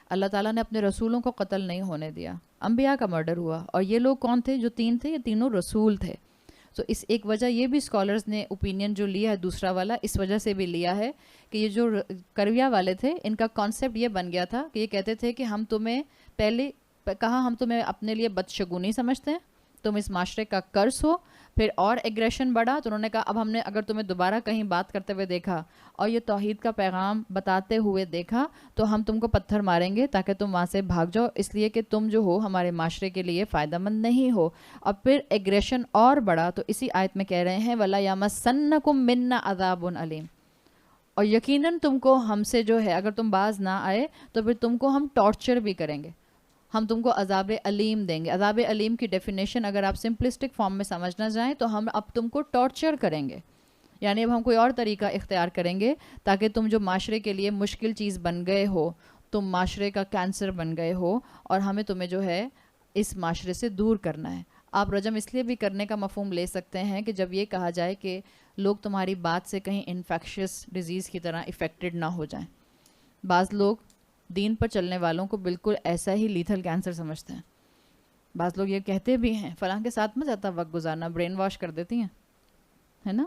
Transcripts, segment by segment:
اللہ تعالیٰ نے اپنے رسولوں کو قتل نہیں ہونے دیا, انبیاء کا مرڈر ہوا. اور یہ لوگ کون تھے جو 3 تھے؟ یہ تینوں رسول تھے. تو اس ایک وجہ یہ بھی اسکالرز نے اوپینین جو لیا ہے دوسرا والا, اس وجہ سے بھی لیا ہے کہ یہ جو کرویا والے تھے ان کا کانسیپٹ یہ بن گیا تھا کہ یہ کہتے تھے کہ ہم تمہیں پہلے کہا ہم تمہیں اپنے لیے بدشگونی سمجھتے ہیں, تم اس معاشرے کا قرض ہو. پھر اور ایگریشن بڑھا تو انہوں نے کہا اب ہم نے اگر تمہیں دوبارہ کہیں بات کرتے ہوئے دیکھا اور یہ توحید کا پیغام بتاتے ہوئے دیکھا تو ہم تم کو پتھر ماریں گے تاکہ تم وہاں سے بھاگ جاؤ, اس لیے کہ تم جو ہو ہمارے معاشرے کے لیے فائدہ مند نہیں ہو. اور پھر ایگریشن اور بڑھا تو اسی آیت میں کہہ رہے ہیں وَلَا يَمَسَّنَّكُم مِّنَّا عَذَابٌ أَلِيمٌ, اور یقیناً تم کو ہم سے جو ہے اگر تم باز نہ آئے تو پھر تم کو ہم ٹارچر بھی کریں گے, ہم تم کو عذاب علیم دیں گے. عذاب علیم کی ڈیفینیشن اگر آپ سمپلسٹک فارم میں سمجھنا جائیں تو ہم اب تم کو ٹارچر کریں گے, یعنی اب ہم کوئی اور طریقہ اختیار کریں گے تاکہ تم جو معاشرے کے لیے مشکل چیز بن گئے ہو, تم معاشرے کا کینسر بن گئے ہو, اور ہمیں تمہیں جو ہے اس معاشرے سے دور کرنا ہے. آپ رجم اس لیے بھی کرنے کا مفہوم لے سکتے ہیں کہ جب یہ کہا جائے کہ لوگ تمہاری بات سے کہیں انفیکشس ڈیزیز کی طرح افیکٹڈ نہ ہو جائیں. بعض لوگ دین پر چلنے والوں کو بالکل ایسا ہی لیتھل کینسر سمجھتے ہیں. بعض لوگ یہ کہتے بھی ہیں فلاں کے ساتھ میں زیادہ وقت گزارنا, برین واش کر دیتی ہیں, ہے نا.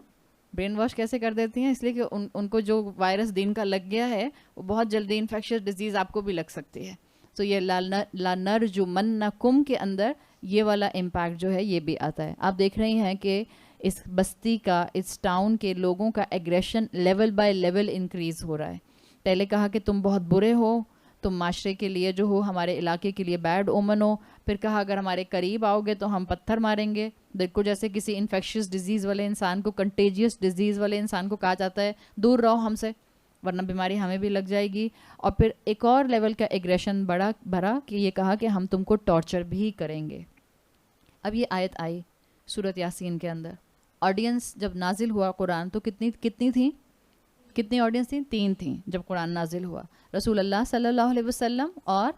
برین واش کیسے کر دیتی ہیں؟ اس لیے کہ ان کو جو وائرس دین کا لگ گیا ہے وہ بہت جلدی انفیکشس ڈیزیز آپ کو بھی لگ سکتی ہے. تو یہ لَنَرْجُمَنَّكُمْ کے اندر یہ والا امپیکٹ جو ہے یہ بھی آتا ہے. آپ دیکھ رہی ہیں کہ اس بستی کا, اس ٹاؤن کے لوگوں کا aggression level by level increase ہو رہا ہے. پہلے کہا کہ تم بہت برے ہو, تم معاشرے کے لیے جو ہو ہمارے علاقے کے لیے بیڈ اومن ہو. پھر کہا اگر ہمارے قریب آؤ گے تو ہم پتھر ماریں گے. بالکل جیسے کسی انفیکشس ڈیزیز والے انسان کو, کنٹیجیس ڈیزیز والے انسان کو کہا جاتا ہے دور رہو ہم سے ورنہ بیماری ہمیں بھی لگ جائے گی. اور پھر ایک اور لیول کا ایگریشن بھرا کہ یہ کہا کہ ہم تم کو ٹارچر بھی کریں گے. اب یہ آیت آئی سورۃ یاسین کے اندر. آڈینس جب نازل ہوا قرآن تو کتنی تھیں؟ کتنی آڈینس تھیں؟ 3 تھیں جب قرآن نازل ہوا. رسول اللہ صلی اللہ علیہ وسلم اور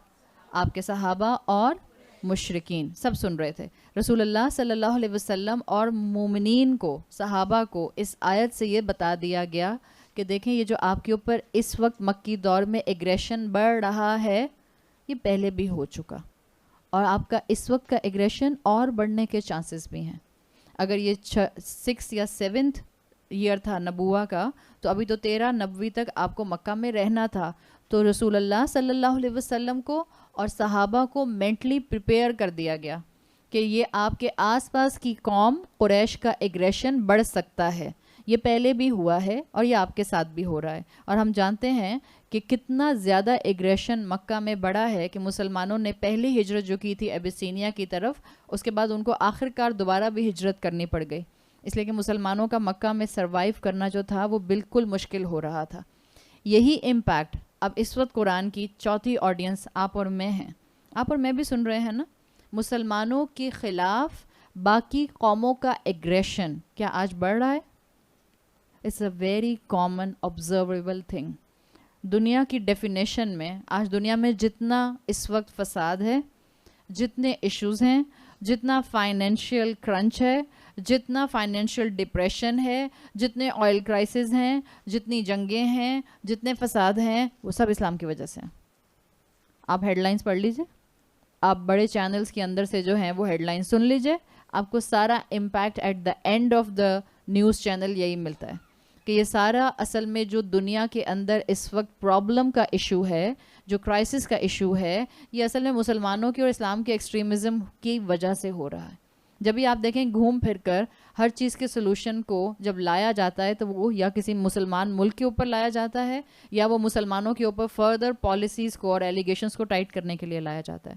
آپ کے صحابہ اور مشرکین سب سن رہے تھے. رسول اللہ صلی اللہ علیہ وسلم اور مومنین کو, صحابہ کو اس آیت سے یہ بتا دیا گیا کہ دیکھیں یہ جو آپ کے اوپر اس وقت مکی دور میں ایگریشن بڑھ رہا ہے یہ پہلے بھی ہو چکا, اور آپ کا اس وقت کا ایگریشن اور بڑھنے کے چانسز بھی ہیں. اگر یہ 6 یا 7 ایئر تھا نبوہ کا تو ابھی تو 13 نبوی تک آپ کو مکہ میں رہنا تھا. تو رسول اللہ صلی اللہ علیہ وسلم کو اور صحابہ کو مینٹلی پریپیئر کر دیا گیا کہ یہ آپ کے آس پاس کی قوم قریش کا ایگریشن بڑھ سکتا ہے. یہ پہلے بھی ہوا ہے اور یہ آپ کے ساتھ بھی ہو رہا ہے. اور ہم جانتے ہیں کہ کتنا زیادہ ایگریشن مکہ میں بڑھا ہے کہ مسلمانوں نے پہلی ہجرت جو کی تھی ایبیسینیا کی طرف, اس کے بعد ان کو آخر کار دوبارہ بھی ہجرت کرنی پڑ گئی, اس لیے کہ مسلمانوں کا مکہ میں سروائیو کرنا جو تھا وہ بالکل مشکل ہو رہا تھا. یہی امپیکٹ اب اس وقت قرآن کی چوتھی آڈینس آپ اور میں ہیں. آپ اور میں بھی سن رہے ہیں نا. مسلمانوں کے خلاف باقی قوموں کا ایگریشن کیا آج بڑھ رہا ہے؟ It's a very common observable thing. دنیا کی ڈیفینیشن میں آج دنیا میں جتنا اس وقت فساد ہے, جتنے ایشوز ہیں, جتنا فائنینشیل کرنچ ہے, جتنا فائنینشیل ڈپریشن ہے, جتنے آئل کرائسز ہیں, جتنی جنگیں ہیں, جتنے فساد ہیں, وہ سب اسلام کی وجہ سے ہیں. آپ ہیڈ لائنز پڑھ لیجئے, آپ بڑے چینلز کے اندر سے جو ہیں وہ ہیڈ لائنز سن لیجئے, آپ کو سارا impact at the end of the news channel یہی ملتا ہے کہ یہ سارا اصل میں جو دنیا کے اندر اس وقت پرابلم کا ایشو ہے, جو کرائسس کا ایشو ہے, یہ اصل میں مسلمانوں کی اور اسلام کے ایکسٹریمزم کی وجہ سے ہو رہا ہے. جب بھی آپ دیکھیں گھوم پھر کر ہر چیز کے سلوشن کو جب لایا جاتا ہے تو وہ یا کسی مسلمان ملک کے اوپر لایا جاتا ہے یا وہ مسلمانوں کے اوپر فردر پالیسیز کو اور ایلیگیشنز کو ٹائٹ کرنے کے لیے لایا جاتا ہے.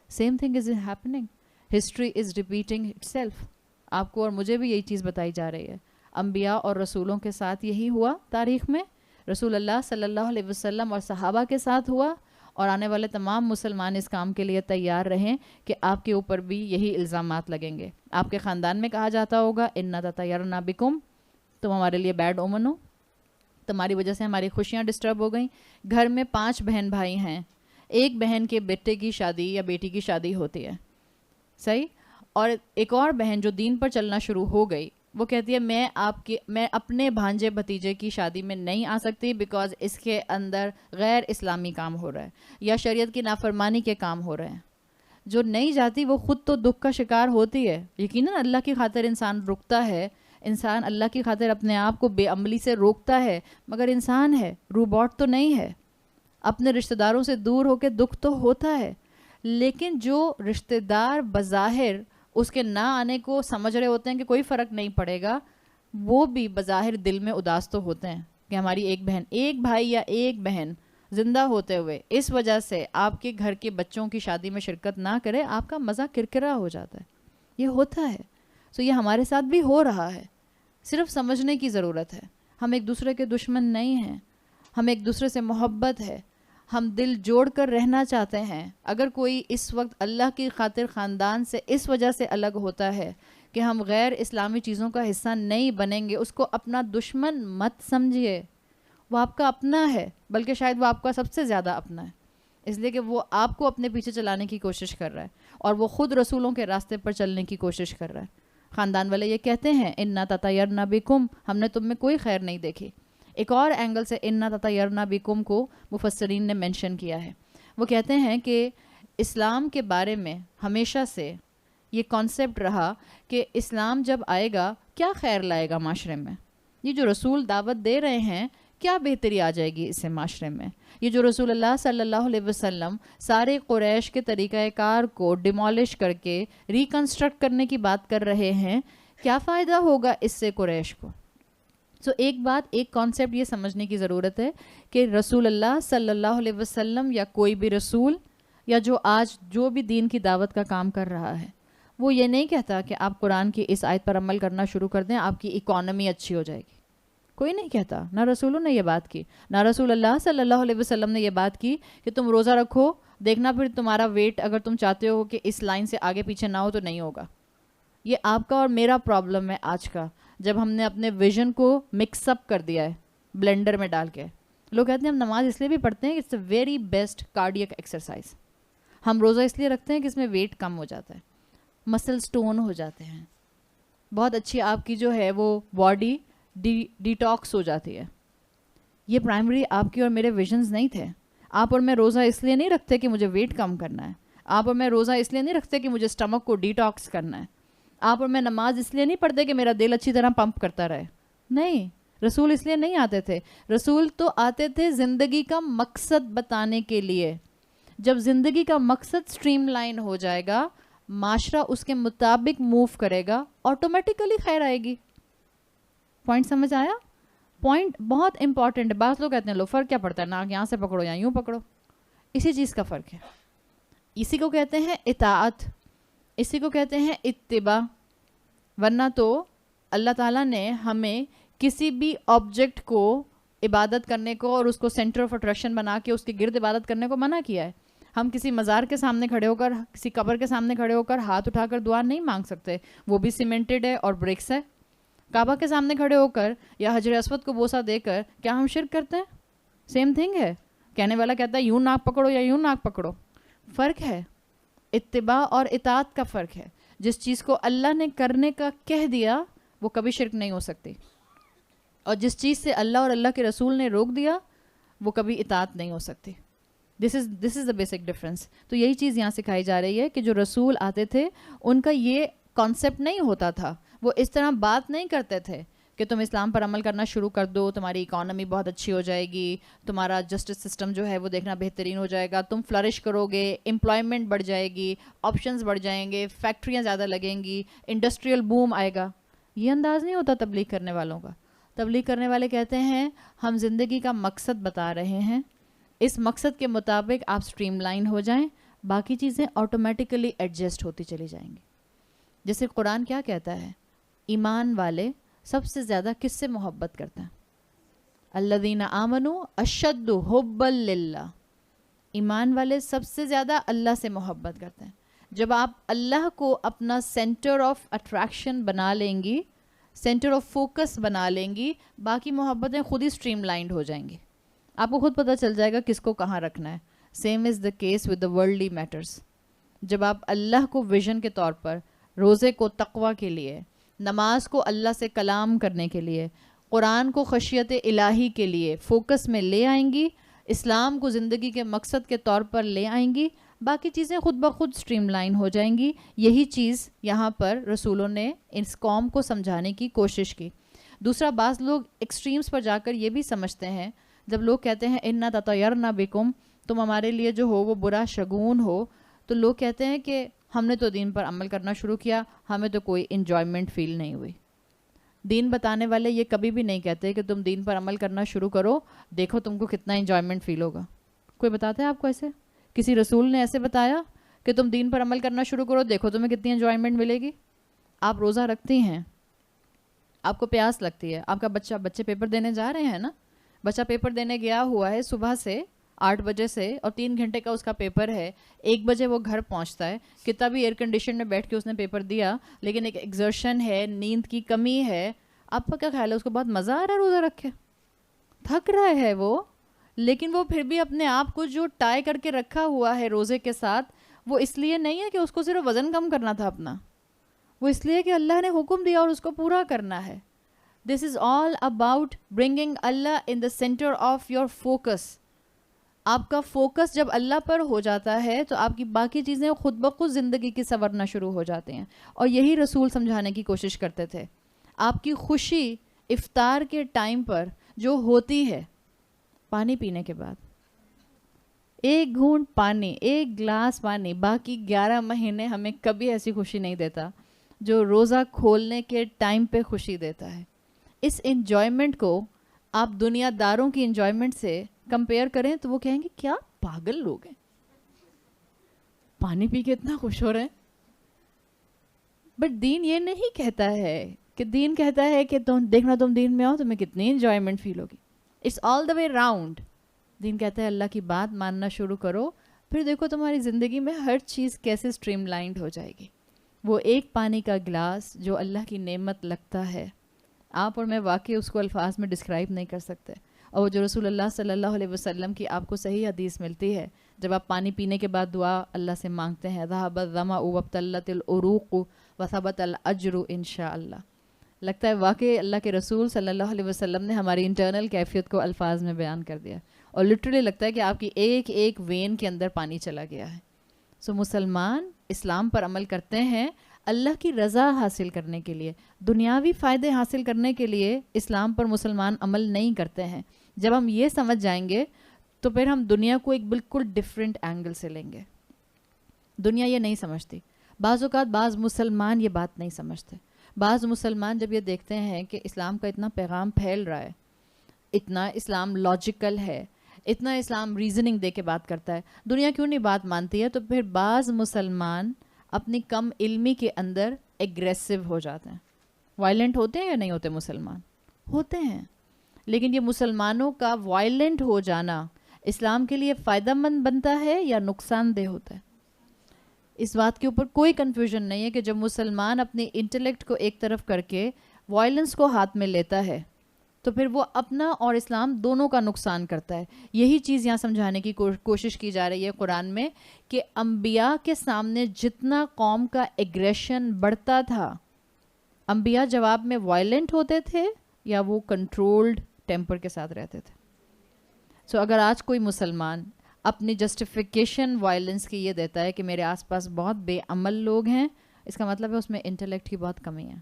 Same thing is happening, history is repeating it self. آپ کو اور مجھے بھی یہی چیز بتائی جا رہی ہے. انبیاء اور رسولوں کے ساتھ یہی ہوا تاریخ میں, رسول اللہ صلی اللہ علیہ وسلم اور صحابہ کے ساتھ ہوا, اور آنے والے تمام مسلمان اس کام کے لیے تیار رہیں کہ آپ کے اوپر بھی یہی الزامات لگیں گے. آپ کے خاندان میں کہا جاتا ہوگا اِنَّا تَطَيَّرْنَا بِكُمْ, تم ہمارے لیے بیڈ اومن ہو, تمہاری وجہ سے ہماری خوشیاں ڈسٹرب ہو گئیں. گھر میں 5 بہن بھائی ہیں, ایک بہن کے بیٹے کی شادی یا بیٹی کی شادی ہوتی ہے, صحیح, اور ایک اور بہن جو دین پر چلنا شروع ہو گئی وہ کہتی ہے میں اپنے بھانجے بھتیجے کی شادی میں نہیں آ سکتی بیکاز اس کے اندر غیر اسلامی کام ہو رہا ہے یا شریعت کی نافرمانی کے کام ہو رہے ہیں. جو نہیں جاتی وہ خود تو دکھ کا شکار ہوتی ہے. یقیناً اللہ کی خاطر انسان رکتا ہے, انسان اللہ کی خاطر اپنے آپ کو بے عملی سے روکتا ہے, مگر انسان ہے, روبوٹ تو نہیں ہے. اپنے رشتہ داروں سے دور ہو کے دکھ تو ہوتا ہے, لیکن جو رشتہ دار بظاہر اس کے نہ آنے کو سمجھ رہے ہوتے ہیں کہ کوئی فرق نہیں پڑے گا, وہ بھی بظاہر دل میں اداس تو ہوتے ہیں کہ ہماری ایک بھائی یا ایک بہن زندہ ہوتے ہوئے اس وجہ سے آپ کے گھر کے بچوں کی شادی میں شرکت نہ کرے, آپ کا مزہ کرکرا ہو جاتا ہے. یہ ہوتا ہے. سو یہ ہمارے ساتھ بھی ہو رہا ہے, صرف سمجھنے کی ضرورت ہے. ہم ایک دوسرے کے دشمن نہیں ہیں, ہم ایک دوسرے سے محبت ہے, ہم دل جوڑ کر رہنا چاہتے ہیں. اگر کوئی اس وقت اللہ کی خاطر خاندان سے اس وجہ سے الگ ہوتا ہے کہ ہم غیر اسلامی چیزوں کا حصہ نہیں بنیں گے, اس کو اپنا دشمن مت سمجھیے. وہ آپ کا اپنا ہے, بلکہ شاید وہ آپ کا سب سے زیادہ اپنا ہے, اس لیے کہ وہ آپ کو اپنے پیچھے چلانے کی کوشش کر رہا ہے اور وہ خود رسولوں کے راستے پر چلنے کی کوشش کر رہا ہے. خاندان والے یہ کہتے ہیں انا تطیرنا بکم, ہم نے تم میں کوئی خیر نہیں دیکھی. ایک اور اینگل سے انا تطیرنا بکم کو مفسرین نے مینشن کیا ہے. وہ کہتے ہیں کہ اسلام کے بارے میں ہمیشہ سے یہ کانسیپٹ رہا کہ اسلام جب آئے گا کیا خیر لائے گا معاشرے میں. یہ جو رسول دعوت دے رہے ہیں کیا بہتری آ جائے گی اس سے معاشرے میں. یہ جو رسول اللہ صلی اللہ علیہ وسلم سارے قریش کے طریقہ کار کو ڈیمالش کر کے ریکنسٹرکٹ کرنے کی بات کر رہے ہیں, کیا فائدہ ہوگا اس سے قریش کو. سو ایک کانسیپٹ یہ سمجھنے کی ضرورت ہے کہ رسول اللہ صلی اللہ علیہ وسلم یا کوئی بھی رسول یا جو آج جو بھی دین کی دعوت کا کام کر رہا ہے, وہ یہ نہیں کہتا کہ آپ قرآن کی اس آیت پر عمل کرنا شروع کر دیں آپ کی اکانومی اچھی ہو جائے گی. کوئی نہیں کہتا, نہ رسولوں نے یہ بات کی, نہ رسول اللہ صلی اللہ علیہ وسلم نے یہ بات کی کہ تم روزہ رکھو, دیکھنا پھر تمہارا ویٹ اگر تم چاہتے ہو کہ اس لائن سے آگے پیچھے نہ ہو تو نہیں ہوگا. یہ آپ کا اور میرا پرابلم ہے آج کا, جب ہم نے اپنے ویژن کو مکس اپ کر دیا ہے بلینڈر میں ڈال کے. لوگ کہتے ہیں ہم نماز اس لیے بھی پڑھتے ہیں کہ it's a very best cardiac exercise. ہم روزہ اس لیے رکھتے ہیں کہ اس میں ویٹ کم ہو جاتا ہے, مسل سٹون ہو جاتے ہیں, بہت اچھی آپ کی جو ہے وہ باڈی ڈیٹاکس ہو جاتی ہے. یہ پرائمری آپ کی اور میرے ویژنز نہیں تھے. آپ اور میں روزہ اس لیے نہیں رکھتے کہ مجھے ویٹ کم کرنا ہے. آپ اور میں روزہ اس لیے نہیں رکھتے کہ مجھے اسٹمک کو ڈیٹاکس کرنا ہے. آپ اور میں نماز اس لیے نہیں پڑھتے کہ میرا دل اچھی طرح پمپ کرتا رہے. نہیں, رسول اس لیے نہیں آتے تھے. رسول تو آتے تھے زندگی کا مقصد بتانے کے لیے. جب زندگی کا مقصد سٹریم لائن ہو جائے گا, معاشرہ اس کے مطابق موو کرے گا, آٹومیٹیکلی خیر آئے گی. پوائنٹ سمجھ آیا؟ پوائنٹ بہت امپورٹنٹ ہے. بعض لوگ کہتے ہیں لو فرق کیا پڑتا ہے, ناک یہاں سے پکڑو یا یوں پکڑو. اسی چیز کا فرق ہے. اسی کو کہتے ہیں اطاعت, اسی کو کہتے ہیں اتباع. ورنہ تو اللہ تعالیٰ نے ہمیں کسی بھی آبجیکٹ کو عبادت کرنے کو اور اس کو سینٹر آف اٹریکشن بنا کے اس کے گرد عبادت کرنے کو منع کیا ہے. ہم کسی مزار کے سامنے کھڑے ہو کر, کسی قبر کے سامنے کھڑے ہو کر ہاتھ اٹھا کر دعا نہیں مانگ سکتے, وہ بھی سیمنٹڈ ہے اور برکس ہے. کعبہ کے سامنے کھڑے ہو کر یا حجر اسود کو بوسہ دے کر کیا ہم شرک کرتے ہیں؟ سیم تھنگ ہے. کہنے والا کہتا ہے یوں ناک پکڑو یا یوں ناک پکڑو. فرق ہے, اتباع اور اطاعت کا فرق ہے. جس چیز کو اللہ نے کرنے کا کہہ دیا وہ کبھی شرک نہیں ہو سکتی, اور جس چیز سے اللہ اور اللہ کے رسول نے روک دیا وہ کبھی اطاعت نہیں ہو سکتی. دس از دا بیسک ڈفرینس. تو یہی چیز یہاں سکھائی جا رہی ہے کہ جو رسول آتے تھے ان کا یہ کانسیپٹ نہیں ہوتا تھا. وہ اس طرح بات نہیں کرتے تھے کہ تم اسلام پر عمل کرنا شروع کر دو, تمہاری اکانومی بہت اچھی ہو جائے گی, تمہارا جسٹس سسٹم جو ہے وہ دیکھنا بہترین ہو جائے گا, تم فلرش کرو گے, امپلائمنٹ بڑھ جائے گی, آپشنز بڑھ جائیں گے, فیکٹریاں زیادہ لگیں گی, انڈسٹریل بوم آئے گا. یہ انداز نہیں ہوتا تبلیغ کرنے والوں کا. تبلیغ کرنے والے کہتے ہیں ہم زندگی کا مقصد بتا رہے ہیں, اس مقصد کے مطابق آپ سٹریم لائن ہو جائیں, باقی چیزیں آٹومیٹیکلی ایڈجسٹ ہوتی چلی جائیں گی. جیسے قرآن کیا کہتا ہے, ایمان والے سب سے زیادہ کس سے محبت کرتے ہیں؟ الذین آمنوا اشد حبا للہ. ایمان والے سب سے زیادہ اللہ سے محبت کرتے ہیں. جب آپ اللہ کو اپنا سینٹر آف اٹریکشن بنا لیں گی, سینٹر آف فوکس بنا لیں گی, باقی محبتیں خود ہی سٹریم لائنڈ ہو جائیں گی. آپ کو خود پتہ چل جائے گا کس کو کہاں رکھنا ہے. Same as the case with the worldly matters. جب آپ اللہ کو ویژن کے طور پر, روزے کو تقوی کے لیے, نماز کو اللہ سے کلام کرنے کے لیے، قرآن کو خشیت الہی کے لیے فوکس میں لے آئیں گی، اسلام کو زندگی کے مقصد کے طور پر لے آئیں گی، باقی چیزیں خود بخود سٹریم لائن ہو جائیں گی. یہی چیز یہاں پر رسولوں نے اس قوم کو سمجھانے کی کوشش کی. دوسرا، بعض لوگ ایکسٹریمز پر جا کر یہ بھی سمجھتے ہیں، جب لوگ کہتے ہیں اِنَّا تَطَيَّرْنَا بِكُمْ، تم ہمارے لیے جو ہو وہ برا شگون ہو، تو لوگ کہتے ہیں کہ ہم نے تو دین پر عمل کرنا شروع کیا، ہمیں تو کوئی انجوائمنٹ فیل نہیں ہوئی. دین بتانے والے یہ کبھی بھی نہیں کہتے کہ تم دین پر عمل کرنا شروع کرو، دیکھو تم کو کتنا انجوائمنٹ فیل ہوگا. کوئی بتاتا ہے آپ کو ایسے؟ کسی رسول نے ایسے بتایا کہ تم دین پر عمل کرنا شروع کرو، دیکھو تمہیں کتنی انجوائمنٹ ملے گی؟ آپ روزہ رکھتی ہیں، آپ کو پیاس لگتی ہے، آپ کا بچے پیپر دینے جا رہے ہیں نا، بچہ پیپر دینے گیا ہوا ہے صبح سے 8 بجے سے، اور 3 گھنٹے کا اس کا پیپر ہے، 1 بجے وہ گھر پہنچتا ہے، کتنا بھی ایئر کنڈیشن میں بیٹھ کے اس نے پیپر دیا، لیکن ایک ایگزرشن ہے، نیند کی کمی ہے. آپ کا کیا خیال ہے اس کو بہت مزہ آ رہا ہے روزہ رکھے؟ تھک رہا ہے وہ، لیکن وہ پھر بھی اپنے آپ کو جو ٹائی کر کے رکھا ہوا ہے روزے کے ساتھ، وہ اس لیے نہیں ہے کہ اس کو صرف وزن کم کرنا تھا اپنا، وہ اس لیے کہ اللہ نے حکم دیا اور اس کو پورا کرنا ہے. This is all about bringing اللہ in the centre of your focus. آپ کا فوکس جب اللہ پر ہو جاتا ہے تو آپ کی باقی چیزیں خود بخود زندگی کی سنورنا شروع ہو جاتے ہیں. اور یہی رسول سمجھانے کی کوشش کرتے تھے. آپ کی خوشی افطار کے ٹائم پر جو ہوتی ہے، پانی پینے کے بعد 1 گھونٹ پانی، 1 گلاس پانی، باقی 11 مہینے ہمیں کبھی ایسی خوشی نہیں دیتا جو روزہ کھولنے کے ٹائم پہ خوشی دیتا ہے. اس انجوائمنٹ کو آپ دنیا داروں کی انجوائمنٹ سے کمپیئر کریں تو وہ کہیں گے کیا پاگل لوگ ہیں، پانی پی کے اتنا خوش ہو رہے ہیں. بٹ دین یہ نہیں کہتا ہے، کہ دین کہتا ہے کہ تم دیکھنا، تم دین میں آؤ تمہیں کتنی انجوائمنٹ فیل ہوگی. It's all the way round. دین کہتا ہے اللہ کی بات ماننا شروع کرو، پھر دیکھو تمہاری زندگی میں ہر چیز کیسے سٹریم لائنڈ ہو جائے گی. وہ ایک پانی کا گلاس جو اللہ کی نعمت لگتا ہے، آپ اور میں واقعی اس کو الفاظ میں ڈسکرائب نہیں کر سکتے. اور وہ جو رسول اللہ صلی اللہ علیہ وسلم کی آپ کو صحیح حدیث ملتی ہے، جب آپ پانی پینے کے بعد دعا اللہ سے مانگتے ہیں، ذهب الظمأ وابتلت العروق وثبت الاجر انشاء اللہ. لگتا ہے واقعی اللہ کے رسول صلی اللہ علیہ وسلم نے ہماری انٹرنل کیفیت کو الفاظ میں بیان کر دیا، اور لٹرلی لگتا ہے کہ آپ کی ایک ایک وین کے اندر پانی چلا گیا ہے. سو مسلمان اسلام پر عمل کرتے ہیں اللہ کی رضا حاصل کرنے کے لیے، دنیاوی فائدے حاصل کرنے کے لیے اسلام پر مسلمان عمل نہیں کرتے ہیں. جب ہم یہ سمجھ جائیں گے تو پھر ہم دنیا کو ایک بالکل ڈیفرنٹ اینگل سے لیں گے. دنیا یہ نہیں سمجھتی. بعض اوقات بعض مسلمان یہ بات نہیں سمجھتے. بعض مسلمان جب یہ دیکھتے ہیں کہ اسلام کا اتنا پیغام پھیل رہا ہے، اتنا اسلام لاجیکل ہے، اتنا اسلام ریزننگ دے کے بات کرتا ہے، دنیا کیوں نہیں بات مانتی ہے، تو پھر بعض مسلمان اپنی کم علمی کے اندر ایگریسو ہو جاتے ہیں. وائلنٹ ہوتے ہیں یا نہیں ہوتے؟ مسلمان ہوتے ہیں. لیکن یہ مسلمانوں کا وائلنٹ ہو جانا اسلام کے لیے فائدہ مند بنتا ہے یا نقصان دہ ہوتا ہے؟ اس بات کے اوپر کوئی کنفیوژن نہیں ہے کہ جب مسلمان اپنی انٹلیکٹ کو ایک طرف کر کے وائلنس کو ہاتھ میں لیتا ہے تو پھر وہ اپنا اور اسلام دونوں کا نقصان کرتا ہے. یہی چیز یہاں سمجھانے کی کوشش کی جا رہی ہے قرآن میں کہ انبیاء کے سامنے جتنا قوم کا ایگریشن بڑھتا تھا، انبیاء جواب میں وائلنٹ ہوتے تھے یا وہ کنٹرولڈ ٹیمپر کے ساتھ رہتے تھے. سو اگر آج کوئی مسلمان اپنی جسٹیفیکیشن وائلنس کی یہ دیتا ہے کہ میرے آس پاس بہت بے عمل لوگ ہیں، اس کا مطلب ہے اس میں انٹلیکٹ کی بہت کمی ہے،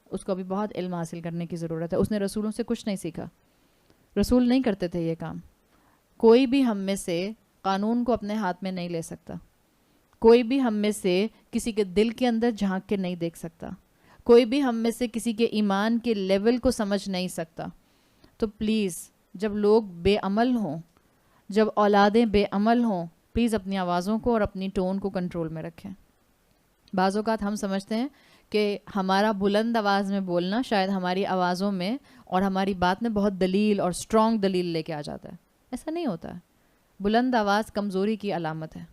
اس کو ابھی بہت علم حاصل کرنے کی ضرورت ہے. اس نے رسولوں سے کچھ نہیں سیکھا. رسول نہیں کرتے تھے یہ کام. کوئی بھی ہم میں سے قانون کو اپنے ہاتھ میں نہیں لے سکتا. کوئی بھی ہم میں سے کسی کے دل کے اندر جھانک کے نہیں دیکھ سکتا. کوئی بھی ہم میں سے کسی کے ایمان کے لیول کو سمجھ نہیں سکتا. تو پلیز جب لوگ بے عمل ہوں، جب اولادیں بے عمل ہوں، پلیز اپنی آوازوں کو اور اپنی ٹون کو کنٹرول میں رکھیں. بعض اوقات ہم سمجھتے ہیں کہ ہمارا بلند آواز میں بولنا شاید ہماری آوازوں میں اور ہماری بات میں بہت دلیل اور اسٹرانگ دلیل لے کے آ جاتا ہے. ایسا نہیں ہوتا ہے. بلند آواز کمزوری کی علامت ہے.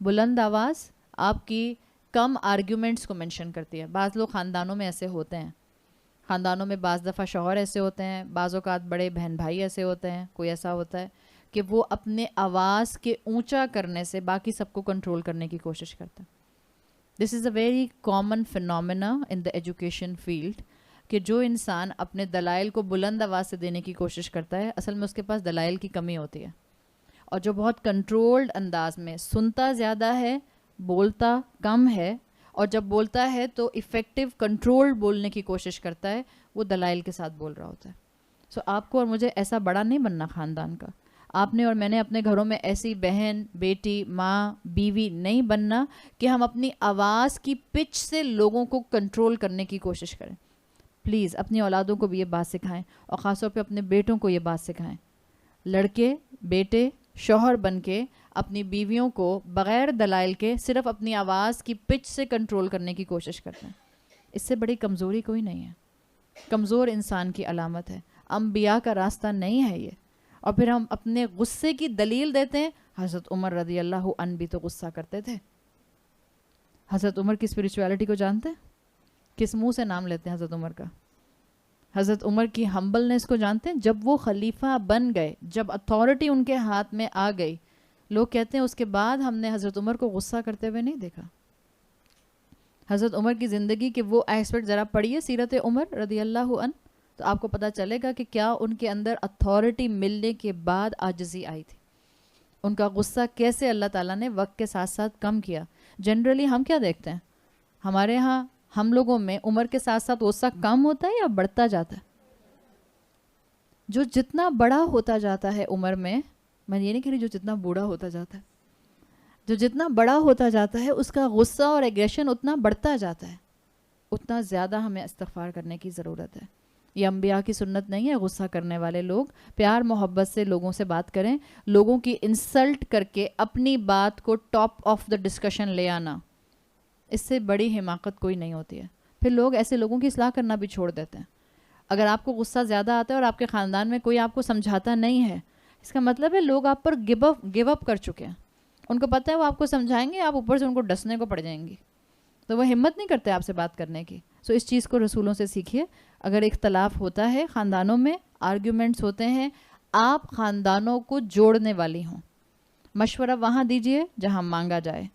بلند آواز آپ کی کم آرگیومنٹس کو منشن کرتی ہے. بعض لوگ خاندانوں میں ایسے ہوتے ہیں، خاندانوں میں بعض دفعہ شوہر ایسے ہوتے ہیں، بعض اوقات بڑے بہن بھائی ایسے ہوتے ہیں، کوئی ایسا ہوتا ہے کہ وہ اپنے آواز کے اونچا کرنے سے باقی سب کو کنٹرول کرنے کی کوشش کرتا ہے. This is a very common phenomena in the education field کہ جو انسان اپنے دلائل کو بلند آواز سے دینے کی کوشش کرتا ہے اصل میں اس کے پاس دلائل کی کمی ہوتی ہے, اور جو بہت کنٹرولڈ انداز میں سنتا زیادہ ہے بولتا کم ہے, اور جب بولتا ہے تو افیکٹو کنٹرولڈ بولنے کی کوشش کرتا ہے, وہ دلائل کے ساتھ بول رہا ہوتا ہے. سو آپ کو اور مجھے ایسا بڑا نہیں بننا خاندان کا, آپ نے اور میں نے اپنے گھروں میں ایسی بہن بیٹی ماں بیوی نہیں بننا کہ ہم اپنی آواز کی پچ سے لوگوں کو کنٹرول کرنے کی کوشش کریں. پلیز اپنی اولادوں کو بھی یہ بات سکھائیں, اور خاص طور پہ اپنے بیٹوں کو یہ بات سکھائیں. لڑکے بیٹے شوہر بن کے اپنی بیویوں کو بغیر دلائل کے صرف اپنی آواز کی پچ سے کنٹرول کرنے کی کوشش کرتے ہیں. اس سے بڑی کمزوری کوئی نہیں ہے, کمزور انسان کی علامت ہے, انبیاء کا راستہ نہیں ہے یہ. اور پھر ہم اپنے غصے کی دلیل دیتے ہیں. حضرت عمر رضی اللہ عنہ بھی تو غصہ کرتے تھے. حضرت عمر کی اسپریچویلٹی کو جانتے ہیں؟ کس منہ سے نام لیتے ہیں حضرت عمر کا؟ حضرت عمر کی ہمبلنس کو جانتے ہیں؟ جب وہ خلیفہ بن گئے, جب اتھارٹی ان کے ہاتھ میں آ گئی, لوگ کہتے ہیں اس کے بعد ہم نے حضرت عمر کو غصہ کرتے ہوئے نہیں دیکھا. حضرت عمر کی زندگی کے وہ ایسپیکٹ ذرا پڑھیے سیرت عمر رضی اللہ عنہ, تو آپ کو پتہ چلے گا کہ کیا ان کے اندر اتھارٹی ملنے کے بعد عاجزی آئی تھی. ان کا غصہ کیسے اللہ تعالیٰ نے وقت کے ساتھ ساتھ کم کیا. جنرلی ہم کیا دیکھتے ہیں, ہمارے ہاں ہم لوگوں میں عمر کے ساتھ ساتھ غصہ کم ہوتا ہے یا بڑھتا جاتا ہے؟ جو جتنا بڑا ہوتا جاتا ہے عمر میں یہ نہیں کہہ رہی جو جتنا بوڑھا ہوتا جاتا ہے, جو جتنا بڑا ہوتا جاتا ہے اس کا غصہ اور ایگریشن اتنا بڑھتا جاتا ہے, اتنا زیادہ ہمیں استغفار کرنے کی ضرورت ہے. یہ انبیاء کی سنت نہیں ہے. غصہ کرنے والے لوگ پیار محبت سے لوگوں سے بات کریں. لوگوں کی انسلٹ کر کے اپنی بات کو ٹاپ آف دا ڈسکشن لے آنا, اس سے بڑی حماقت کوئی نہیں ہوتی ہے. پھر لوگ ایسے لوگوں کی اصلاح کرنا بھی چھوڑ دیتے ہیں. اگر آپ کو غصہ زیادہ آتا ہے اور آپ کے خاندان میں کوئی آپ کو سمجھاتا نہیں ہے, اس کا مطلب ہے لوگ آپ پر گیو اپ کر چکے ہیں. ان کو پتہ ہے وہ آپ کو سمجھائیں گے, آپ اوپر سے ان کو ڈسنے کو پڑ جائیں گی, تو وہ ہمت نہیں کرتے آپ سے بات کرنے کی. سو اس چیز کو رسولوں سے سیکھیے. اگر اختلاف ہوتا ہے خاندانوں میں, آرگیومنٹس ہوتے ہیں, آپ خاندانوں کو جوڑنے والی ہوں. مشورہ وہاں دیجئے جہاں مانگا جائے.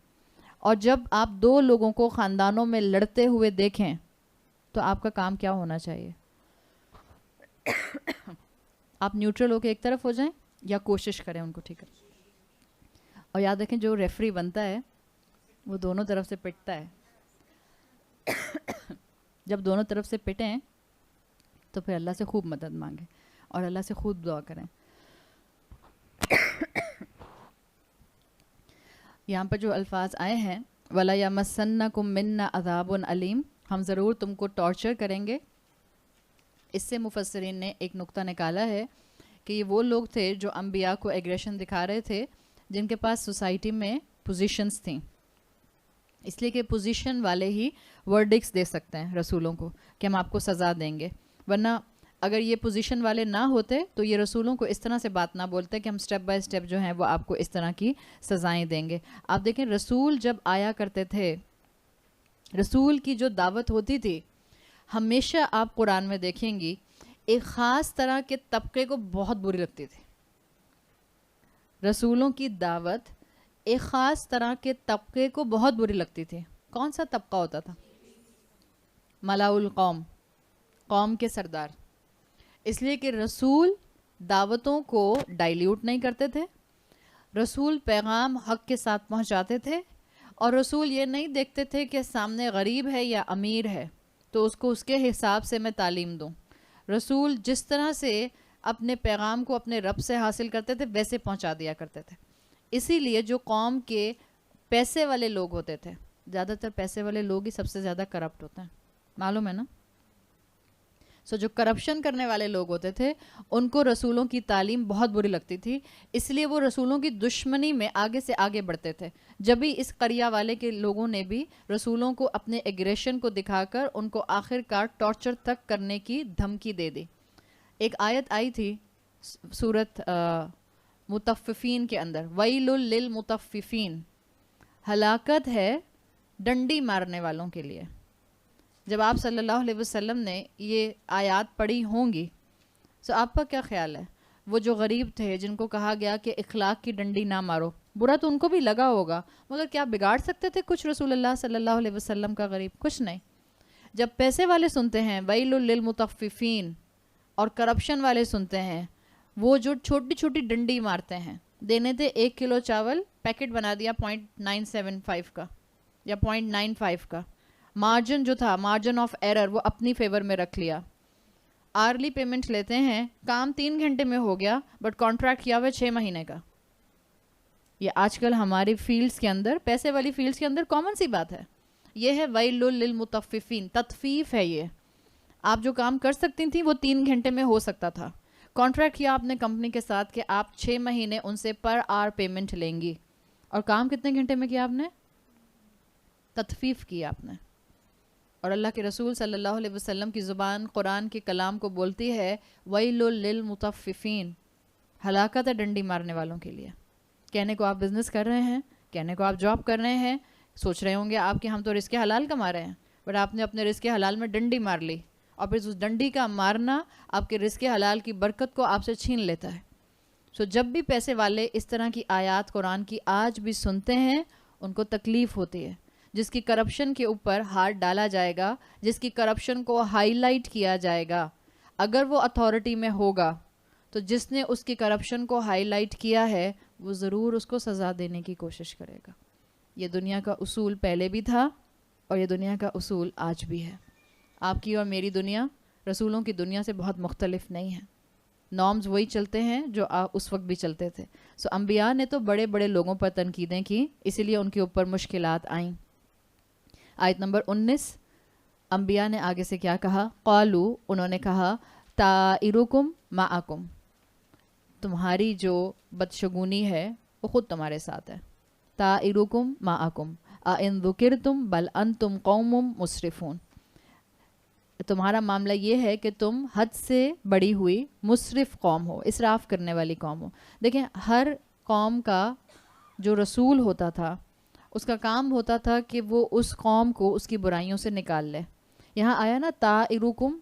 اور جب آپ دو لوگوں کو خاندانوں میں لڑتے ہوئے دیکھیں تو آپ کا کام کیا ہونا چاہیے؟ آپ نیوٹرل ہو کے ایک طرف ہو جائیں یا کوشش کریں ان کو ٹھیک کریں. اور یاد رکھیں جو ریفری بنتا ہے وہ دونوں طرف سے پٹتا ہے. جب دونوں طرف سے پٹیں تو پھر اللہ سے خوب مدد مانگیں اور اللہ سے خوب دعا کریں. یہاں پر جو الفاظ آئے ہیں وَلَا يَمَسَّنَّكُم مِّنَّا عَذَابٌ عَلِيمٌ, ہم ضرور تم کو ٹارچر کریں گے. اس سے مفسرین نے ایک نقطہ نکالا ہے کہ یہ وہ لوگ تھے جو انبیاء کو ایگریشن دکھا رہے تھے جن کے پاس سوسائٹی میں پوزیشنز تھیں. اس لیے کہ پوزیشن والے ہی ورڈکس دے سکتے ہیں رسولوں کو کہ ہم آپ کو سزا دیں گے, ورنہ اگر یہ پوزیشن والے نہ ہوتے تو یہ رسولوں کو اس طرح سے بات نہ بولتے کہ ہم سٹیپ بائی سٹیپ جو ہیں وہ آپ کو اس طرح کی سزائیں دیں گے. آپ دیکھیں رسول جب آیا کرتے تھے, رسول کی جو دعوت ہوتی تھی, ہمیشہ آپ قرآن میں دیکھیں گی ایک خاص طرح کے طبقے کو بہت بری لگتی تھی. رسولوں کی دعوت ایک خاص طرح کے طبقے کو بہت بری لگتی تھی. کون سا طبقہ ہوتا تھا؟ ملاء القوم, قوم کے سردار. اس لیے کہ رسول دعوتوں کو ڈائلیوٹ نہیں کرتے تھے, رسول پیغام حق کے ساتھ پہنچاتے تھے, اور رسول یہ نہیں دیکھتے تھے کہ سامنے غریب ہے یا امیر ہے تو اس کو اس کے حساب سے میں تعلیم دوں. رسول جس طرح سے اپنے پیغام کو اپنے رب سے حاصل کرتے تھے ویسے پہنچا دیا کرتے تھے. اسی لیے جو قوم کے پیسے والے لوگ ہوتے تھے, زیادہ تر پیسے والے لوگ ہی سب سے زیادہ کرپٹ ہوتے ہیں, معلوم ہے نا. سو جو کرپشن کرنے والے لوگ ہوتے تھے ان کو رسولوں کی تعلیم بہت بری لگتی تھی, اس لیے وہ رسولوں کی دشمنی میں آگے سے آگے بڑھتے تھے. جب بھی اس قریہ والے کے لوگوں نے بھی رسولوں کو اپنے ایگریشن کو دکھا کر ان کو آخر کار ٹارچر تک کرنے کی دھمکی دے دی. ایک آیت آئی تھی سورت مطففین کے اندر, وَيْلٌ لِّلْمُطَفِّفِينَ, ہلاکت ہے ڈنڈی مارنے والوں کے لیے. جب آپ صلی اللہ علیہ وسلم نے یہ آیات پڑھی ہوں گی تو آپ کا کیا خیال ہے؟ وہ جو غریب تھے جن کو کہا گیا کہ اخلاق کی ڈنڈی نہ مارو, برا تو ان کو بھی لگا ہوگا, مگر کیا بگاڑ سکتے تھے کچھ رسول اللہ صلی اللہ علیہ وسلم کا غریب؟ کچھ نہیں. جب پیسے والے سنتے ہیں ویل للمطففین, اور کرپشن والے سنتے ہیں, وہ جو چھوٹی چھوٹی ڈنڈی مارتے ہیں, دینے تھے 1 کلو چاول, پیکٹ بنا دیا 0.975 کا یا 0.95 کا, مارجن جو تھا مارجن آف ایرر وہ اپنی فیور میں رکھ لیا. آرلی پیمنٹ لیتے ہیں, کام 3 گھنٹے میں ہو گیا بٹ کانٹریکٹ کیا ہوا 6 مہینے کا. یہ آج کل ہماری فیلڈس کے اندر, پیسے والی فیلڈس کے اندر کامن سی بات ہے. یہ ہے ویل للمطففین, تطفیف ہے یہ. آپ جو کام کر سکتی تھیں وہ 3 گھنٹے میں ہو سکتا تھا. کانٹریکٹ کیا آپ نے کمپنی کے ساتھ کہ آپ 6 مہینے ان سے پر آر پیمنٹ لیں گی, اور کام کتنے گھنٹے میں کیا آپ نے؟ تطفیف کی آپ نے. اور اللہ کے رسول صلی اللہ علیہ وسلم کی زبان قرآن کے کلام کو بولتی ہے ویل للمطففین, ہلاکت ہے ڈنڈی مارنے والوں کے لیے. کہنے کو آپ بزنس کر رہے ہیں, کہنے کو آپ جاب کر رہے ہیں, سوچ رہے ہوں گے آپ کہ ہم تو رزق حلال کما رہے ہیں, بٹ آپ نے اپنے رزق حلال میں ڈنڈی مار لی, اور پھر اس ڈنڈی کا مارنا آپ کے رزق حلال کی برکت کو آپ سے چھین لیتا ہے. سو جب بھی پیسے والے اس طرح کی آیات قرآن کی آج بھی سنتے ہیں, ان کو تکلیف ہوتی ہے. جس کی کرپشن کے اوپر ہاتھ ڈالا جائے گا, جس کی کرپشن کو ہائی لائٹ کیا جائے گا, اگر وہ اتھارٹی میں ہوگا تو جس نے اس کی کرپشن کو ہائی لائٹ کیا ہے وہ ضرور اس کو سزا دینے کی کوشش کرے گا. یہ دنیا کا اصول پہلے بھی تھا اور یہ دنیا کا اصول آج بھی ہے. آپ کی اور میری دنیا رسولوں کی دنیا سے بہت مختلف نہیں ہے. نارمز وہی چلتے ہیں جو اس وقت بھی چلتے تھے. سو انبیاء نے تو بڑے بڑے لوگوں پر تنقیدیں کی, اسی لیے ان کے اوپر مشکلات آئیں. آیت نمبر 19, انبیاء نے آگے سے کیا کہا؟ قالو, انہوں نے کہا, طائرکم معکم, تمہاری جو بدشگونی ہے وہ خود تمہارے ساتھ ہے. طائرکم معکم ان ذکرتم بل انتم قوم مسرفون, تمہارا معاملہ یہ ہے کہ تم حد سے بڑی ہوئی مسرف قوم ہو, اسراف کرنے والی قوم ہو. دیکھیں, ہر قوم کا جو رسول ہوتا تھا اس کا کام ہوتا تھا کہ وہ اس قوم کو اس کی برائیوں سے نکال لے. یہاں آیا نا طائرکم,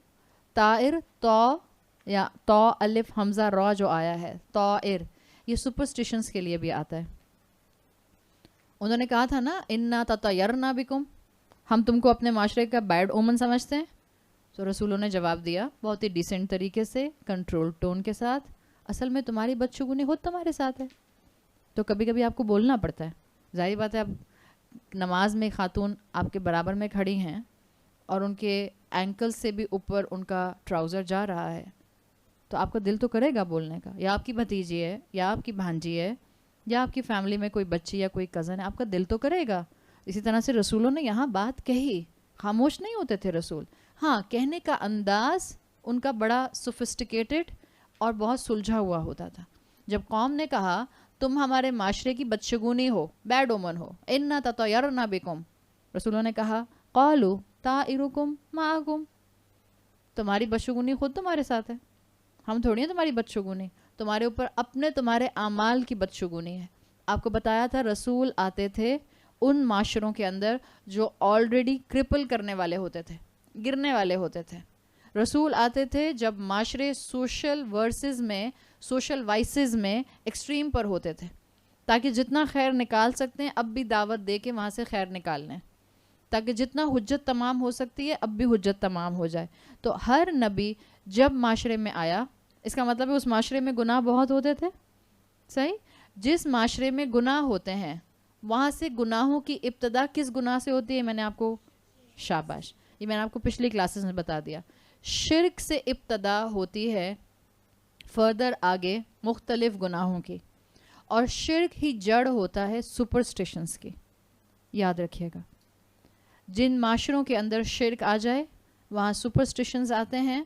طائر تو یا تو الف حمزہ را جو آیا ہے طائر, یہ سپرسٹیشنز کے لیے بھی آتا ہے. انہوں نے کہا تھا نا انا تطیرنا بکم, ہم تم کو اپنے معاشرے کا بیڈ اومن سمجھتے ہیں. تو رسولوں نے جواب دیا بہت ہی ڈیسنٹ طریقے سے, کنٹرول ٹون کے ساتھ, اصل میں تمہاری بدشگونی خود تمہارے ساتھ ہے. تو کبھی کبھی آپ کو بولنا پڑتا ہے. ظاہر بات ہے, اب نماز میں خاتون آپ کے برابر میں کھڑی ہیں اور ان کے اینکل سے بھی اوپر ان کا ٹراؤزر جا رہا ہے, تو آپ کا دل تو کرے گا بولنے کا. یا آپ کی بھتیجی ہے یا آپ کی بھانجی ہے یا آپ کی فیملی میں کوئی بچی یا کوئی کزن ہے, آپ کا دل تو کرے گا. اسی طرح سے رسولوں نے یہاں بات کہی, خاموش نہیں ہوتے تھے رسول. ہاں, کہنے کا انداز ان کا بڑا سوفسٹیکیٹڈ اور بہت سلجھا ہوا ہوتا تھا. جب قوم نے کہا تم ہمارے معاشرے کی بدشگونی ہو, بیڈ اومن ہو, انا تطیرنا بکم, رسولوں نے کہا قالوا طائرکم معکم, تمہاری بدشگونی خود تمہارے ساتھ ہے, ہم تھوڑی ہیں تمہاری بدشگونی, تمہارے اوپر اپنے تمہارے اعمال کی بدشگونی ہے. آپ کو بتایا تھا رسول آتے تھے ان معاشروں کے اندر جو آلریڈی کرپل کرنے والے ہوتے تھے, گرنے والے ہوتے تھے. رسول آتے تھے جب معاشرے سوشل ورسز میں, سوشل وائسز میں ایکسٹریم پر ہوتے تھے, تاکہ جتنا خیر نکال سکتے ہیں اب بھی دعوت دے کے وہاں سے خیر نکال لیں, تاکہ جتنا حجت تمام ہو سکتی ہے اب بھی حجت تمام ہو جائے. تو ہر نبی جب معاشرے میں آیا, اس کا مطلب ہے اس معاشرے میں گناہ بہت ہوتے تھے. صحیح, جس معاشرے میں گناہ ہوتے ہیں وہاں سے گناہوں کی ابتدا کس گناہ سے ہوتی ہے؟ میں نے آپ کو, شاباش, یہ میں نے آپ کو پچھلی کلاسز میں بتا دیا. شرک سے ابتدا ہوتی ہے, فردر آگے مختلف گناہوں کی, اور شرک ہی جڑ ہوتا ہے سپرسٹیشنز کی. یاد رکھیے گا, جن معاشروں کے اندر شرک آ جائے وہاں سپرسٹیشنز آتے ہیں.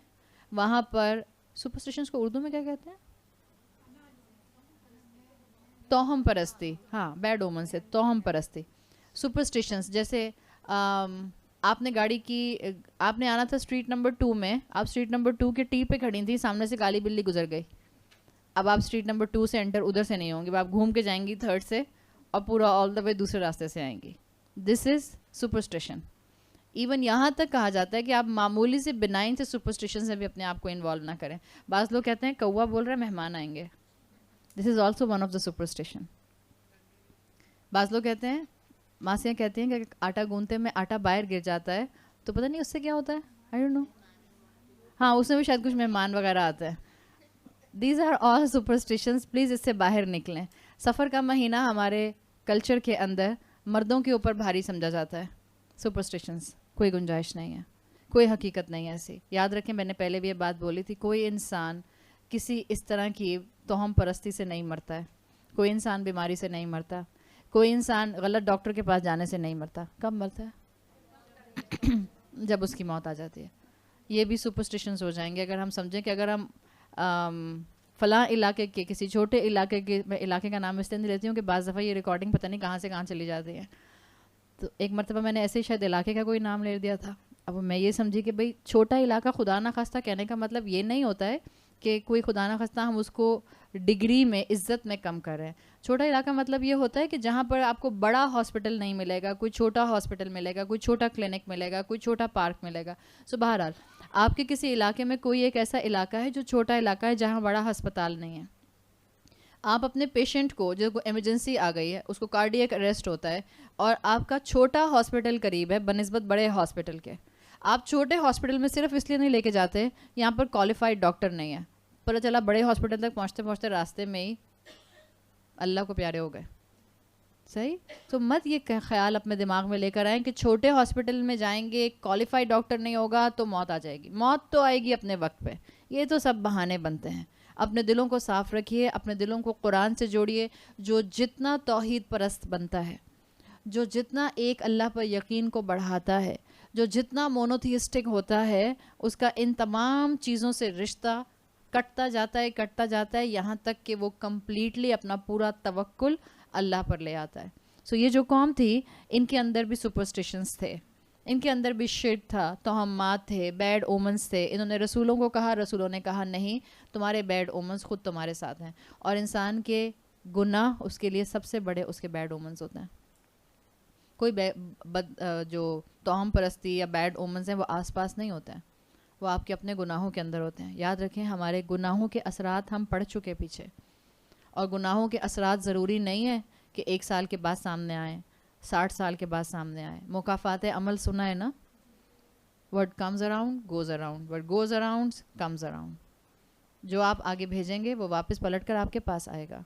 وہاں پر سپرسٹیشنز کو اردو میں کیا کہتے ہیں؟ توہم پرستی. ہاں, بیڈ اومن سے توہم پرستی. سپرسٹیشنز جیسے آپ نے گاڑی کی, آپ نے آنا تھا اسٹریٹ نمبر 2 میں, آپ اسٹریٹ نمبر 2 کے ٹی پہ کھڑی تھیں, سامنے سے کالی بلی گزر گئی. اب آپ اسٹریٹ نمبر 2 سے انٹر ادھر سے نہیں ہوں گی, آپ گھوم کے جائیں گی 3rd سے اور پورا آل دا وے دوسرے راستے سے آئیں گی. دس از سپرسٹیشن. ایون یہاں تک کہا جاتا ہے کہ آپ معمولی سے بنائن سے سپرسٹیشن سے بھی اپنے آپ کو انوالو نہ کریں. بعض لوگ کہتے ہیں کوا بول رہا ہے مہمان آئیں گے, this is also one of the superstition. بعض لوگ کہتے ہیں, ماسیاں کہتی ہیں کہ آٹا گوندتے میں آٹا باہر گر جاتا ہے تو پتہ نہیں اس سے کیا ہوتا ہے, آئی ڈونٹ نو, ہاں اس میں بھی شاید کچھ مہمان وغیرہ آتے ہیں. These are all superstitions, please اس سے باہر نکلیں. سفر کا مہینہ ہمارے کلچر کے اندر مردوں کے اوپر بھاری سمجھا جاتا ہے. سپرسٹیشنز کوئی گنجائش نہیں ہے, کوئی حقیقت نہیں ہے ایسی. یاد رکھیں میں نے پہلے بھی یہ بات بولی تھی, کوئی انسان کسی اس طرح کی توہم پرستی سے نہیں مرتا ہے, کوئی انسان بیماری سے نہیں مرتا, کوئی انسان غلط ڈاکٹر کے پاس جانے سے نہیں مرتا. کب مرتا ہے؟ جب اس کی موت آ جاتی ہے. یہ بھی سپرسٹیشنز ہو جائیں گے اگر ہم سمجھیں کہ اگر ہم فلاں علاقے کے کسی چھوٹے علاقے کے, میں علاقے کا نام اس لیے نہیں لیتی ہوں کہ بعض دفعہ یہ ریکارڈنگ پتہ نہیں کہاں سے کہاں چلی جاتی ہے. تو ایک مرتبہ میں نے ایسے ہی شاید علاقے کا کوئی نام لے دیا تھا. اب میں یہ سمجھی کہ بھئی چھوٹا علاقہ خدا نہ خواستہ کہنے کا مطلب یہ نہیں ہوتا ہے کہ کوئی خدا نہ خواستہ ہم اس کو ڈگری میں عزت میں کم کر رہے ہیں. چھوٹا علاقہ مطلب یہ ہوتا ہے کہ جہاں پر آپ کو بڑا ہاسپٹل نہیں ملے گا, کوئی چھوٹا ہاسپٹل ملے گا, کوئی چھوٹا کلینک ملے گا, کوئی چھوٹا پارک ملے گا. سو بہرحال آپ کے کسی علاقے میں کوئی ایک ایسا علاقہ ہے جو چھوٹا علاقہ ہے جہاں بڑا ہسپتال نہیں ہے. آپ اپنے پیشنٹ کو جو ایمرجنسی آ گئی ہے, اس کو کارڈیک اریسٹ ہوتا ہے, اور آپ کا چھوٹا ہاسپٹل قریب ہے بنسبت بڑے ہاسپٹل کے. آپ چھوٹے ہاسپٹل میں صرف اس لیے نہیں لے کے جاتے یہاں پر کوالیفائڈ ڈاکٹر نہیں ہے, پتہ چلا بڑے ہاسپٹل تک پہنچتے پہنچتے راستے میں ہی اللہ کو پیارے ہو گئے. صحیح. تو مت یہ خیال اپنے دماغ میں لے کر آئیں کہ چھوٹے ہاسپٹل میں جائیں گے کوالیفائڈ ڈاکٹر نہیں ہوگا تو موت آ جائے گی. موت تو آئے گی اپنے وقت پہ. یہ تو سب بہانے بنتے ہیں. اپنے دلوں کو صاف رکھیے, اپنے دلوں کو قرآن سے جوڑیے. جو جتنا توحید پرست بنتا ہے, جو جتنا ایک اللہ پر یقین کو بڑھاتا ہے, جو جتنا مونوتھیسٹک ہوتا ہے, اس کا ان تمام چیزوں سے رشتہ کٹتا جاتا ہے یہاں تک کہ وہ کمپلیٹلی اپنا پورا توکل اللہ پر لے آتا ہے. سو یہ جو قوم تھی ان کے اندر بھی سپرسٹیشنز تھے, ان کے اندر بھی شرک تھا, توہمات تھے, بیڈ اومنز تھے. انہوں نے رسولوں کو کہا, رسولوں نے کہا نہیں, تمہارے بیڈ اومنز خود تمہارے ساتھ ہیں. اور انسان کے گناہ اس کے لیے سب سے بڑے اس کے بیڈ اومنز ہوتے ہیں. کوئی جو توہم پرستی یا بیڈ اومنز ہیں وہ آس پاس نہیں ہوتے ہیں, وہ آپ کے اپنے گناہوں کے اندر ہوتے ہیں. یاد رکھیں ہمارے گناہوں کے اثرات ہم پڑھ چکے پیچھے, اور گناہوں کے اثرات ضروری نہیں ہے کہ 1 سال کے بعد سامنے آئیں, 60 سال کے بعد سامنے آئیں. مکافات عمل سنا ہے نا, what comes around goes around, what goes around comes around. جو آپ آگے بھیجیں گے وہ واپس پلٹ کر آپ کے پاس آئے گا.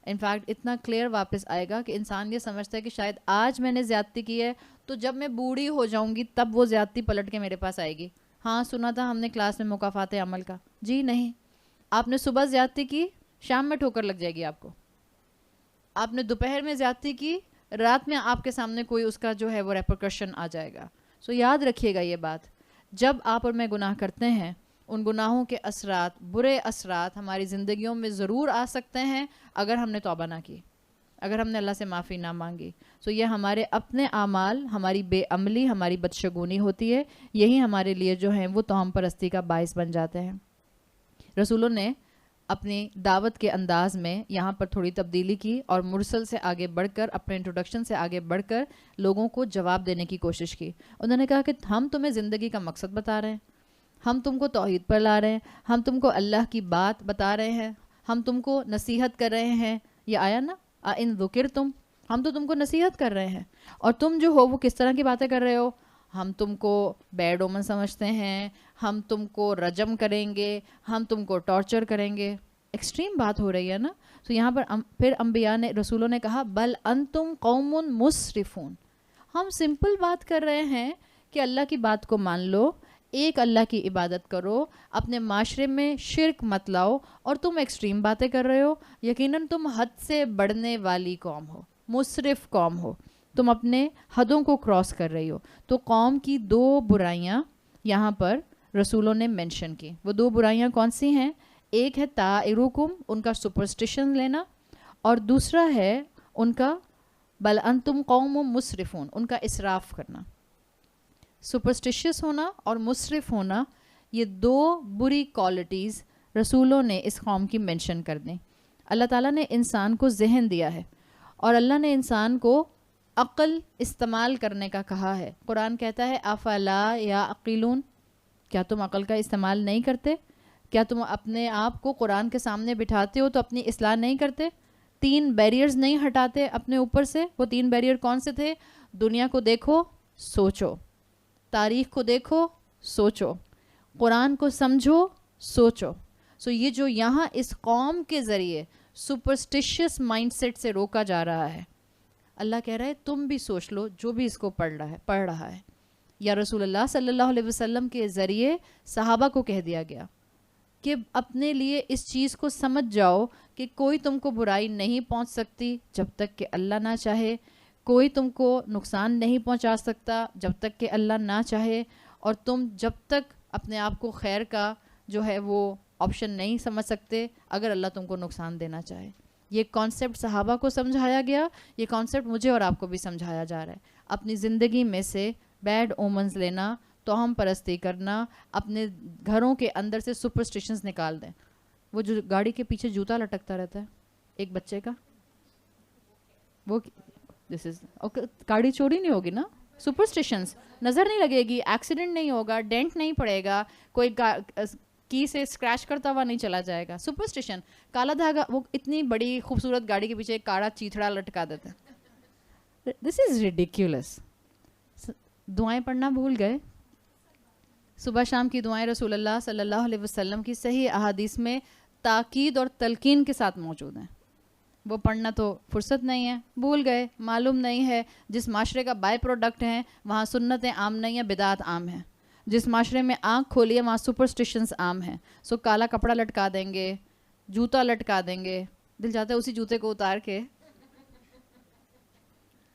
انفیکٹ اتنا کلیئر واپس آئے گا کہ انسان یہ سمجھتا ہے کہ شاید آج میں نے زیادتی کی ہے تو جب میں بوڑھی ہو جاؤں گی تب وہ زیادتی پلٹ کے میرے پاس آئے گی. ہاں سنا تھا ہم نے کلاس میں مکافات عمل کا. جی نہیں, آپ نے صبح زیادتی کی, شام میں ٹھوکر لگ جائے گی آپ کو. آپ نے دوپہر میں زیادتی کی, رات میں آپ کے سامنے کوئی اس کا جو ہے وہ ریپرکشن آ جائے گا. سو یاد رکھیے گا یہ بات, جب آپ اور میں گناہ کرتے ہیں ان گناہوں کے اثرات, برے اثرات ہماری زندگیوں میں ضرور آ سکتے ہیں اگر ہم نے توبہ نہ کی, اگر ہم نے اللہ سے معافی نہ مانگی. سو یہ ہمارے اپنے اعمال, ہماری بے عملی, ہماری بدشگونی ہوتی ہے, یہی ہمارے لیے جو ہیں وہ توہم پرستی کا باعث بن جاتے ہیں. رسولوں نے اپنی دعوت کے انداز میں یہاں پر تھوڑی تبدیلی کی اور مرسل سے آگے بڑھ کر, اپنے انٹروڈکشن سے آگے بڑھ کر لوگوں کو جواب دینے کی کوشش کی. انہوں نے کہا کہ ہم تمہیں زندگی کا مقصد بتا رہے ہیں, ہم تم کو توحید پر لا رہے ہیں, ہم تم کو اللہ کی بات بتا رہے ہیں, ہم تم کو نصیحت کر رہے ہیں. یہ آیا نا, ان ذکر ہم تو تم کو نصیحت کر رہے ہیں, اور تم جو ہو وہ کس طرح کی باتیں کر رہے ہو. ہم تم کو بیڈ اومن سمجھتے ہیں, ہم تم کو رجم کریں گے, ہم تم کو ٹارچر کریں گے. ایکسٹریم بات ہو رہی ہے نا. تو یہاں پر پھر انبیاء نے, رسولوں نے کہا بل انتم قوم مسرفون, ہم سمپل بات کر رہے ہیں کہ اللہ کی بات کو مان لو, ایک اللہ کی عبادت کرو, اپنے معاشرے میں شرک مت لاؤ, اور تم ایکسٹریم باتیں کر رہے ہو. یقیناً تم حد سے بڑھنے والی قوم ہو, مسرف قوم ہو, تم اپنے حدوں کو کراس کر رہی ہو. تو قوم کی 2 برائیاں یہاں پر رسولوں نے منشن کی. وہ 2 برائیاں کون سی ہیں؟ ایک ہے طائرکم, ان کا سپرسٹیشن لینا, اور دوسرا ہے ان کا بل انتم قوم مسرفون, ان کا اسراف کرنا. سپرسٹیشیس ہونا اور مسرف ہونا, یہ 2 بری کوالٹیز رسولوں نے اس قوم کی منشن کر دیں. اللہ تعالیٰ نے انسان کو ذہن دیا ہے, اور اللہ نے انسان کو عقل استعمال کرنے کا کہا ہے. قرآن کہتا ہے افلا یعقلون, کیا تم عقل کا استعمال نہیں کرتے؟ کیا تم اپنے آپ کو قرآن کے سامنے بٹھاتے ہو تو اپنی اصلاح نہیں کرتے؟ 3 بیریئرز نہیں ہٹاتے اپنے اوپر سے؟ وہ 3 بیریئر کون سے تھے؟ دنیا کو دیکھو, سوچو. تاریخ کو دیکھو, سوچو. قرآن کو سمجھو, سوچو. سو یہ جو یہاں اس قوم کے ذریعے سپرسٹیشیس مائنڈ سیٹ سے روکا جا رہا ہے, اللہ کہہ رہا ہے تم بھی سوچ لو جو بھی اس کو پڑھ رہا ہے. یا رسول اللہ صلی اللہ علیہ وسلم کے ذریعے صحابہ کو کہہ دیا گیا کہ اپنے لیے اس چیز کو سمجھ جاؤ کہ کوئی تم کو برائی نہیں پہنچ سکتی جب تک کہ اللہ نہ چاہے, کوئی تم کو نقصان نہیں پہنچا سکتا جب تک کہ اللہ نہ چاہے, اور تم جب تک اپنے آپ کو خیر کا جو ہے وہ آپشن نہیں سمجھ سکتے اگر اللہ تم کو نقصان دینا چاہے. یہ کانسیپٹ صحابہ کو سمجھایا گیا, یہ کانسیپٹ مجھے اور آپ کو بھی سمجھایا جا رہا ہے. اپنی زندگی میں سے بیڈ اومنز لینا, توہم پرستی کرنا, اپنے گھروں کے اندر سے سپرسٹیشنز نکال دیں. وہ جو گاڑی کے پیچھے جوتا لٹکتا رہتا ہے ایک بچے کا, وہ دس از گاڑی چوری نہیں ہوگی نا, سپرسٹیشنز, نظر نہیں لگے گی, ایکسیڈنٹ نہیں ہوگا, ڈینٹ نہیں پڑے گا, کوئی کی سے اسکریچ کرتا ہوا نہیں چلا جائے گا. سپرسٹیشن, کالا دھاگا, وہ اتنی بڑی خوبصورت گاڑی کے پیچھے ایک کاڑا چیتھڑا لٹکا دیتے ہیں. دس از ریڈیکیولس. دعائیں پڑھنا بھول گئے. صبح شام کی دعائیں رسول اللہ صلی اللہ علیہ وسلم کی صحیح احادیث میں تاکید اور تلقین کے ساتھ موجود ہیں. وہ پڑھنا تو فرصت نہیں ہے, بھول گئے, معلوم نہیں ہے. جس معاشرے کا بائی پروڈکٹ ہیں وہاں سنتیں عام نہیں ہیں, بدعات عام ہیں. جس معاشرے میں آنکھ کھولی ہے وہاں سپرسٹیشنز عام ہیں. سو کالا کپڑا لٹکا دیں گے, جوتا لٹکا دیں گے, دل چاہتا ہے اسی جوتے کو اتار کے,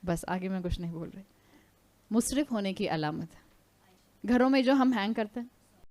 بس آگے میں کچھ نہیں بول رہی. مصرف ہونے کی علامت ہے. گھروں میں جو ہم ہینگ کرتے ہیں